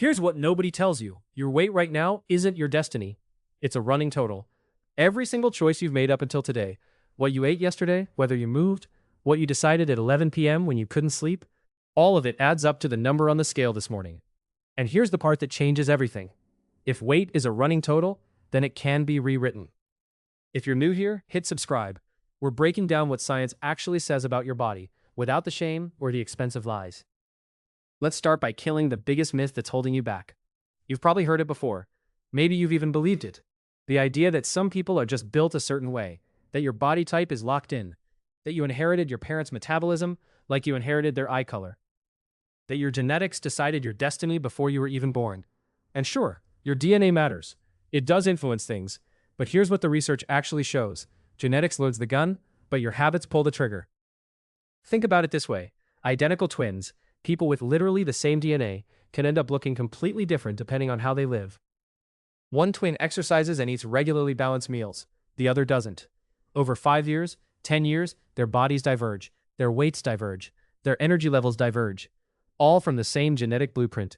Here's what nobody tells you. Your weight right now isn't your destiny. It's a running total. Every single choice you've made up until today, what you ate yesterday, whether you moved, what you decided at 11 p.m. when you couldn't sleep, all of it adds up to the number on the scale this morning. And here's the part that changes everything. If weight is a running total, then it can be rewritten. If you're new here, hit subscribe. We're breaking down what science actually says about your body, without the shame or the expensive lies. Let's start by killing the biggest myth that's holding you back. You've probably heard it before. Maybe you've even believed it. The idea that some people are just built a certain way, that your body type is locked in, that you inherited your parents' metabolism like you inherited their eye color, that your genetics decided your destiny before you were even born. And sure, your DNA matters. It does influence things, but here's what the research actually shows. Genetics loads the gun, but your habits pull the trigger. Think about it this way. Identical twins, people with literally the same DNA, can end up looking completely different depending on how they live. One twin exercises and eats regularly balanced meals. The other doesn't. Over 5 years, 10 years, their bodies diverge, their weights diverge, their energy levels diverge, all from the same genetic blueprint.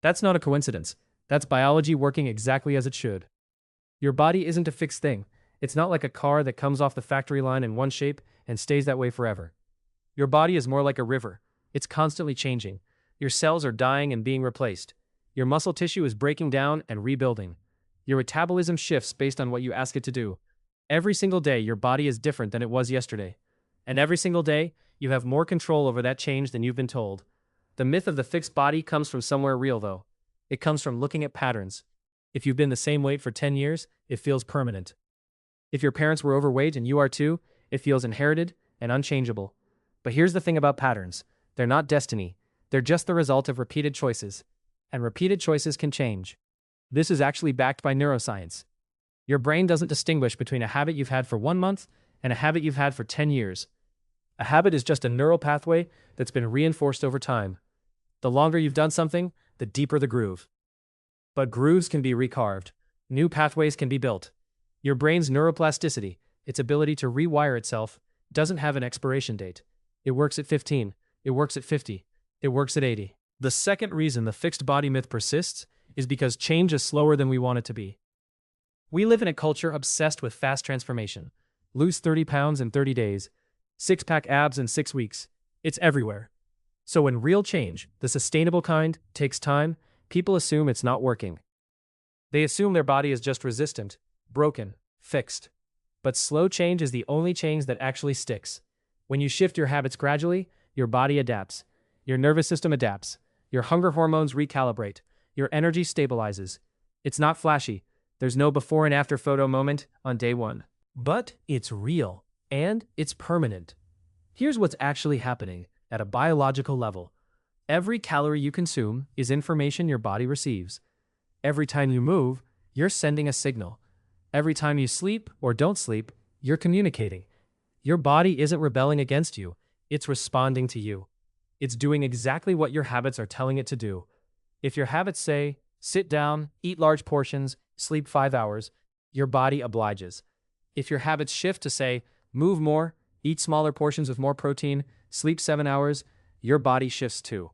That's not a coincidence. That's biology working exactly as it should. Your body isn't a fixed thing. It's not like a car that comes off the factory line in one shape and stays that way forever. Your body is more like a river. It's constantly changing. Your cells are dying and being replaced. Your muscle tissue is breaking down and rebuilding. Your metabolism shifts based on what you ask it to do. Every single day, your body is different than it was yesterday. And every single day, you have more control over that change than you've been told. The myth of the fixed body comes from somewhere real, though. It comes from looking at patterns. If you've been the same weight for 10 years, it feels permanent. If your parents were overweight and you are too, it feels inherited and unchangeable. But here's the thing about patterns. They're not destiny. They're just the result of repeated choices. And repeated choices can change. This is actually backed by neuroscience. Your brain doesn't distinguish between a habit you've had for 1 month and a habit you've had for 10 years. A habit is just a neural pathway that's been reinforced over time. The longer you've done something, the deeper the groove. But grooves can be recarved. New pathways can be built. Your brain's neuroplasticity, its ability to rewire itself, doesn't have an expiration date. It works at 15. It works at 50. It works at 80. The second reason the fixed body myth persists is because change is slower than we want it to be. We live in a culture obsessed with fast transformation. Lose 30 pounds in 30 days. Six-pack abs in 6 weeks. It's everywhere. So when real change, the sustainable kind, takes time, people assume it's not working. They assume their body is just resistant, broken, fixed. But slow change is the only change that actually sticks. When you shift your habits gradually, your body adapts. Your nervous system adapts. Your hunger hormones recalibrate. Your energy stabilizes. It's not flashy. There's no before and after photo moment on day 1. But it's real. And it's permanent. Here's what's actually happening at a biological level. Every calorie you consume is information your body receives. Every time you move, you're sending a signal. Every time you sleep or don't sleep, you're communicating. Your body isn't rebelling against you. It's responding to you. It's doing exactly what your habits are telling it to do. If your habits say, sit down, eat large portions, sleep 5 hours, your body obliges. If your habits shift to say, move more, eat smaller portions with more protein, sleep 7 hours, your body shifts too.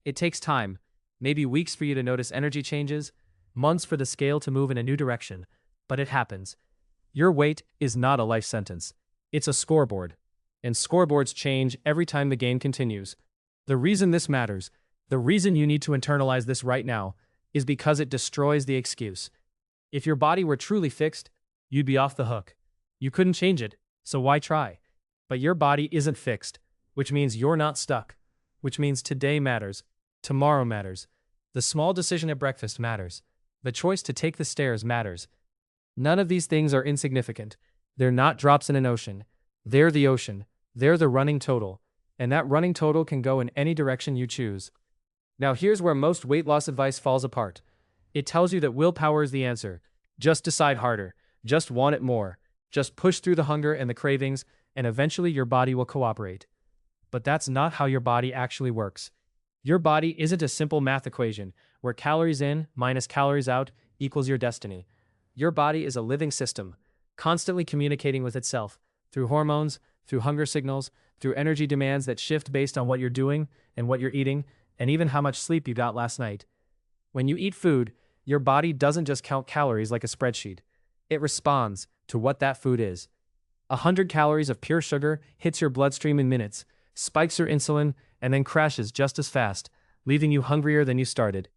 It takes time, maybe weeks for you to notice energy changes, months for the scale to move in a new direction, but it happens. Your weight is not a life sentence. It's a scoreboard. And scoreboards change every time the game continues. The reason this matters, the reason you need to internalize this right now, is because it destroys the excuse. If your body were truly fixed, you'd be off the hook. You couldn't change it, so why try? But your body isn't fixed, which means you're not stuck, which means today matters, tomorrow matters. The small decision at breakfast matters. The choice to take the stairs matters. None of these things are insignificant. They're not drops in an ocean. They're the ocean. They're the running total. And that running total can go in any direction you choose. Now here's where most weight loss advice falls apart. It tells you that willpower is the answer. Just decide harder. Just want it more. Just push through the hunger and the cravings, and eventually your body will cooperate. But that's not how your body actually works. Your body isn't a simple math equation where calories in minus calories out equals your destiny. Your body is a living system, constantly communicating with itself through hormones, through hunger signals, through energy demands that shift based on what you're doing and what you're eating, and even how much sleep you got last night. When you eat food, your body doesn't just count calories like a spreadsheet. It responds to what that food is. 100 calories of pure sugar hits your bloodstream in minutes, spikes your insulin, and then crashes just as fast, leaving you hungrier than you started.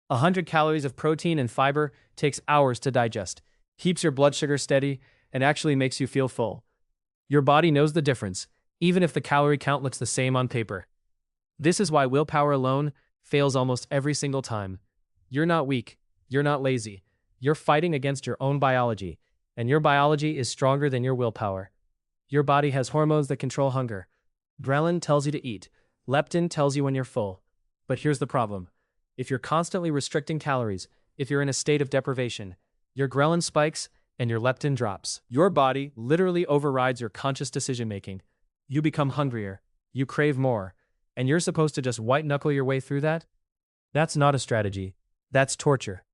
100 calories of protein and fiber takes hours to digest, keeps your blood sugar steady, and actually makes you feel full. Your body knows the difference, even if the calorie count looks the same on paper. This is why willpower alone fails almost every single time. You're not weak. You're not lazy. You're fighting against your own biology, and your biology is stronger than your willpower. Your body has hormones that control hunger. Ghrelin tells you to eat. Leptin tells you when you're full. But here's the problem. If you're constantly restricting calories, if you're in a state of deprivation, your ghrelin spikes and your leptin drops. Your body literally overrides your conscious decision-making. You become hungrier. You crave more. And you're supposed to just white-knuckle your way through that? That's not a strategy. That's torture.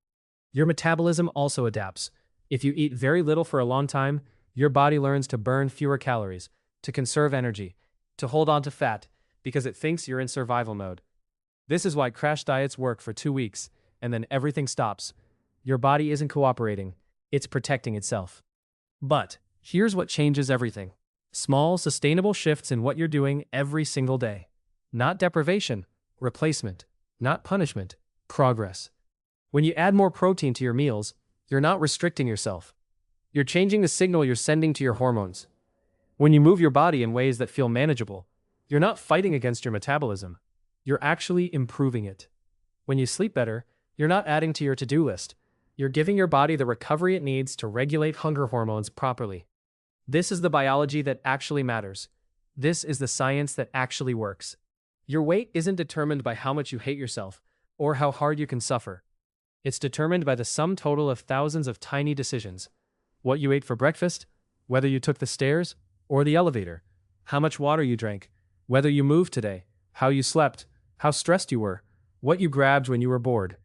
Your metabolism also adapts. If you eat very little for a long time, your body learns to burn fewer calories, to conserve energy, to hold on to fat, because it thinks you're in survival mode. This is why crash diets work for 2 weeks, and then everything stops. Your body isn't cooperating. It's protecting itself. But here's what changes everything. Small, sustainable shifts in what you're doing every single day. Not deprivation, replacement. Not punishment, progress. When you add more protein to your meals, you're not restricting yourself. You're changing the signal you're sending to your hormones. When you move your body in ways that feel manageable, you're not fighting against your metabolism. You're actually improving it. When you sleep better, you're not adding to your to-do list. You're giving your body the recovery it needs to regulate hunger hormones properly. This is the biology that actually matters. This is the science that actually works. Your weight isn't determined by how much you hate yourself or how hard you can suffer. It's determined by the sum total of thousands of tiny decisions. What you ate for breakfast, whether you took the stairs or the elevator, how much water you drank, whether you moved today, how you slept, how stressed you were, what you grabbed when you were bored.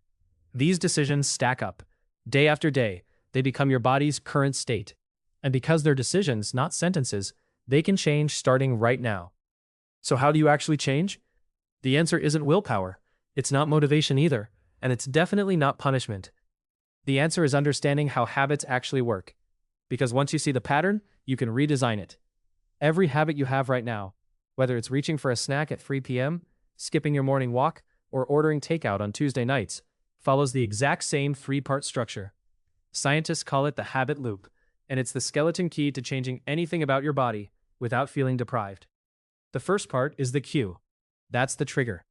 These decisions stack up. Day after day, they become your body's current state. And because they're decisions, not sentences, they can change starting right now. So how do you actually change? The answer isn't willpower. It's not motivation either, and it's definitely not punishment. The answer is understanding how habits actually work. Because once you see the pattern, you can redesign it. Every habit you have right now, whether it's reaching for a snack at 3 p.m., skipping your morning walk, or ordering takeout on Tuesday nights, follows the exact same 3-part structure. Scientists call it the habit loop, and it's the skeleton key to changing anything about your body without feeling deprived. The first part is the cue. That's the trigger.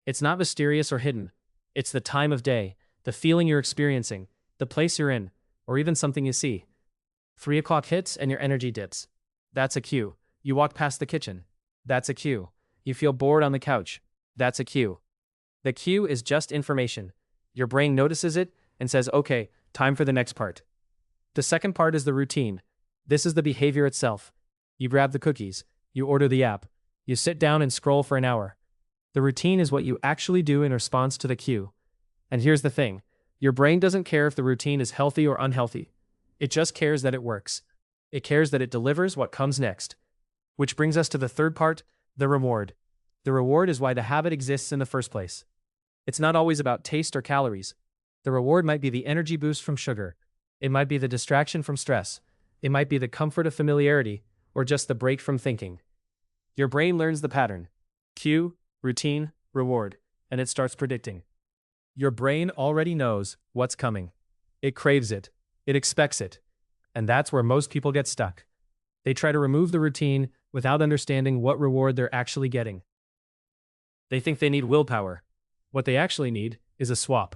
It's not mysterious or hidden. It's the time of day, the feeling you're experiencing, the place you're in, or even something you see. 3 o'clock hits and your energy dips. That's a cue. You walk past the kitchen. That's a cue. You feel bored on the couch. That's a cue. The cue is just information. Your brain notices it and says, okay, time for the next part. The second part is the routine. This is the behavior itself. You grab the cookies. You order the app. You sit down and scroll for an hour. The routine is what you actually do in response to the cue. And here's the thing. Your brain doesn't care if the routine is healthy or unhealthy. It just cares that it works. It cares that it delivers what comes next. Which brings us to the third part, the reward. The reward is why the habit exists in the first place. It's not always about taste or calories. The reward might be the energy boost from sugar. It might be the distraction from stress. It might be the comfort of familiarity, or just the break from thinking. Your brain learns the pattern. Cue, routine, reward, and it starts predicting. Your brain already knows what's coming. It craves it. It expects it. And that's where most people get stuck. They try to remove the routine without understanding what reward they're actually getting. They think they need willpower. What they actually need is a swap.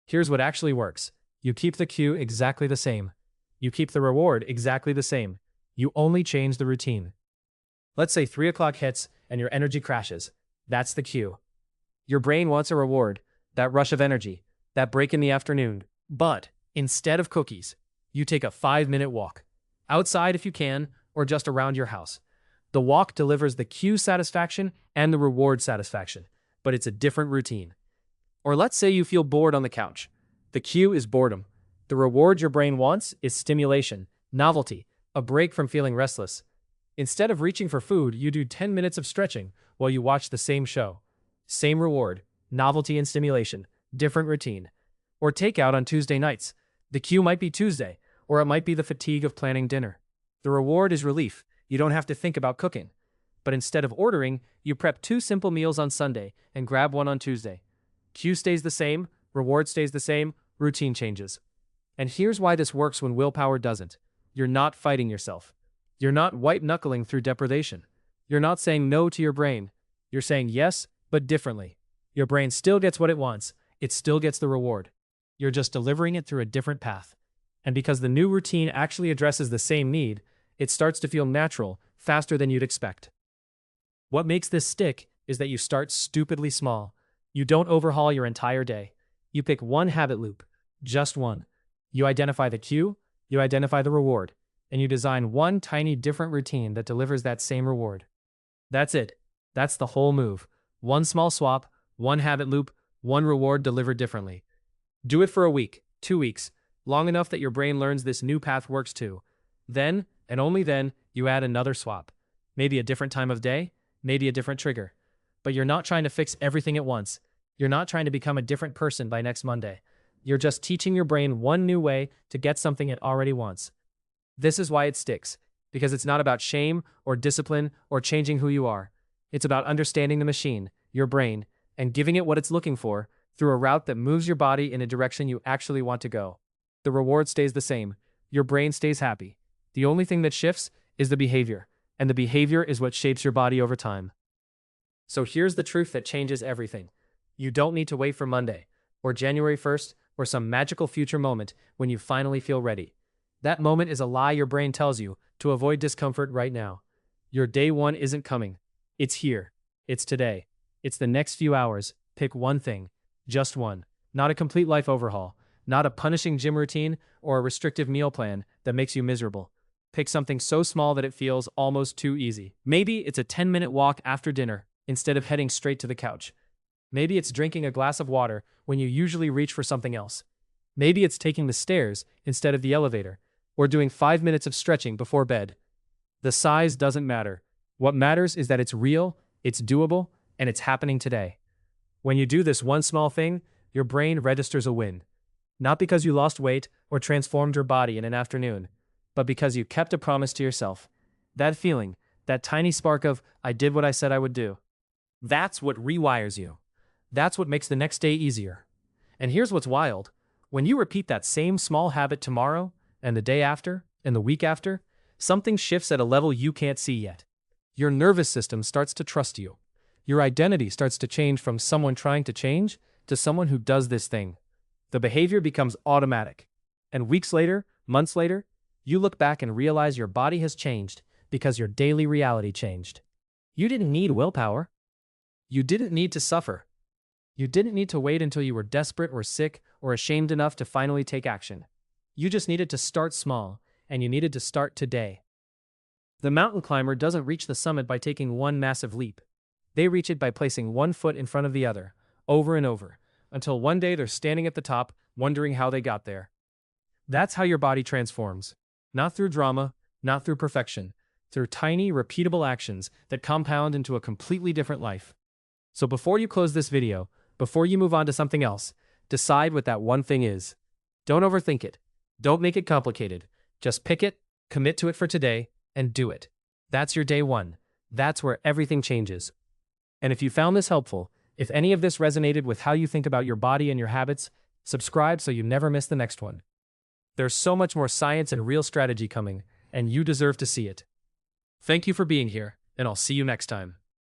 Here's what actually works. You keep the cue exactly the same. You keep the reward exactly the same. You only change the routine. Let's say 3 o'clock hits and your energy crashes. That's the cue. Your brain wants a reward, that rush of energy, that break in the afternoon. But instead of cookies, you take a 5-minute walk. Outside if you can, or just around your house. The walk delivers the cue satisfaction and the reward satisfaction, but it's a different routine. Or let's say you feel bored on the couch. The cue is boredom. The reward your brain wants is stimulation, novelty, a break from feeling restless. Instead of reaching for food, you do 10 minutes of stretching while you watch the same show. Same reward, novelty and stimulation, different routine. or takeout on Tuesday nights. The cue might be Tuesday, or it might be the fatigue of planning dinner. The reward is relief. You don't have to think about cooking. But instead of ordering, you prep 2 simple meals on Sunday and grab one on Tuesday. Cue stays the same, reward stays the same, routine changes. And here's why this works when willpower doesn't. You're not fighting yourself. You're not white-knuckling through deprivation. You're not saying no to your brain. You're saying yes, but differently. Your brain still gets what it wants. It still gets the reward. You're just delivering it through a different path. And because the new routine actually addresses the same need, it starts to feel natural, faster than you'd expect. What makes this stick is that you start stupidly small. You don't overhaul your entire day. You pick one habit loop, just one. You identify the cue, you identify the reward, and you design one tiny different routine that delivers that same reward. That's it. That's the whole move. One small swap, one habit loop, one reward delivered differently. Do it for a week, 2 weeks, long enough that your brain learns this new path works too. Then, and only then, you add another swap. Maybe a different time of day, maybe a different trigger. But you're not trying to fix everything at once. You're not trying to become a different person by next Monday. You're just teaching your brain one new way to get something it already wants. This is why it sticks, because it's not about shame or discipline or changing who you are. It's about understanding the machine, your brain, and giving it what it's looking for through a route that moves your body in a direction you actually want to go. The reward stays the same. Your brain stays happy. The only thing that shifts is the behavior, and the behavior is what shapes your body over time. So here's the truth that changes everything. You don't need to wait for Monday, or January 1st, or some magical future moment when you finally feel ready. That moment is a lie your brain tells you to avoid discomfort right now. Your day one isn't coming. It's here. It's today. It's the next few hours. Pick one thing. Just one. Not a complete life overhaul. Not a punishing gym routine or a restrictive meal plan that makes you miserable. Pick something so small that it feels almost too easy. Maybe it's a 10-minute walk after dinner instead of heading straight to the couch. Maybe it's drinking a glass of water when you usually reach for something else. Maybe it's taking the stairs instead of the elevator, or doing 5 minutes of stretching before bed. The size doesn't matter. What matters is that it's real, it's doable, and it's happening today. When you do this one small thing, your brain registers a win. Not because you lost weight or transformed your body in an afternoon, but because you kept a promise to yourself. That feeling, that tiny spark of, I did what I said I would do. That's what rewires you. That's what makes the next day easier. And here's what's wild. When you repeat that same small habit tomorrow, and the day after, and the week after, something shifts at a level you can't see yet. Your nervous system starts to trust you. Your identity starts to change from someone trying to change to someone who does this thing. The behavior becomes automatic. And weeks later, months later, you look back and realize your body has changed because your daily reality changed. You didn't need willpower. You didn't need to suffer. You didn't need to wait until you were desperate or sick or ashamed enough to finally take action. You just needed to start small, and you needed to start today. The mountain climber doesn't reach the summit by taking one massive leap. They reach it by placing one foot in front of the other, over and over, until one day they're standing at the top, wondering how they got there. That's how your body transforms. Not through drama, not through perfection, through tiny, repeatable actions that compound into a completely different life. So before you close this video, before you move on to something else, decide what that one thing is. Don't overthink it. Don't make it complicated. Just pick it, commit to it for today, and do it. That's your day one. That's where everything changes. And if you found this helpful, if any of this resonated with how you think about your body and your habits, subscribe so you never miss the next one. There's so much more science and real strategy coming, and you deserve to see it. Thank you for being here, and I'll see you next time.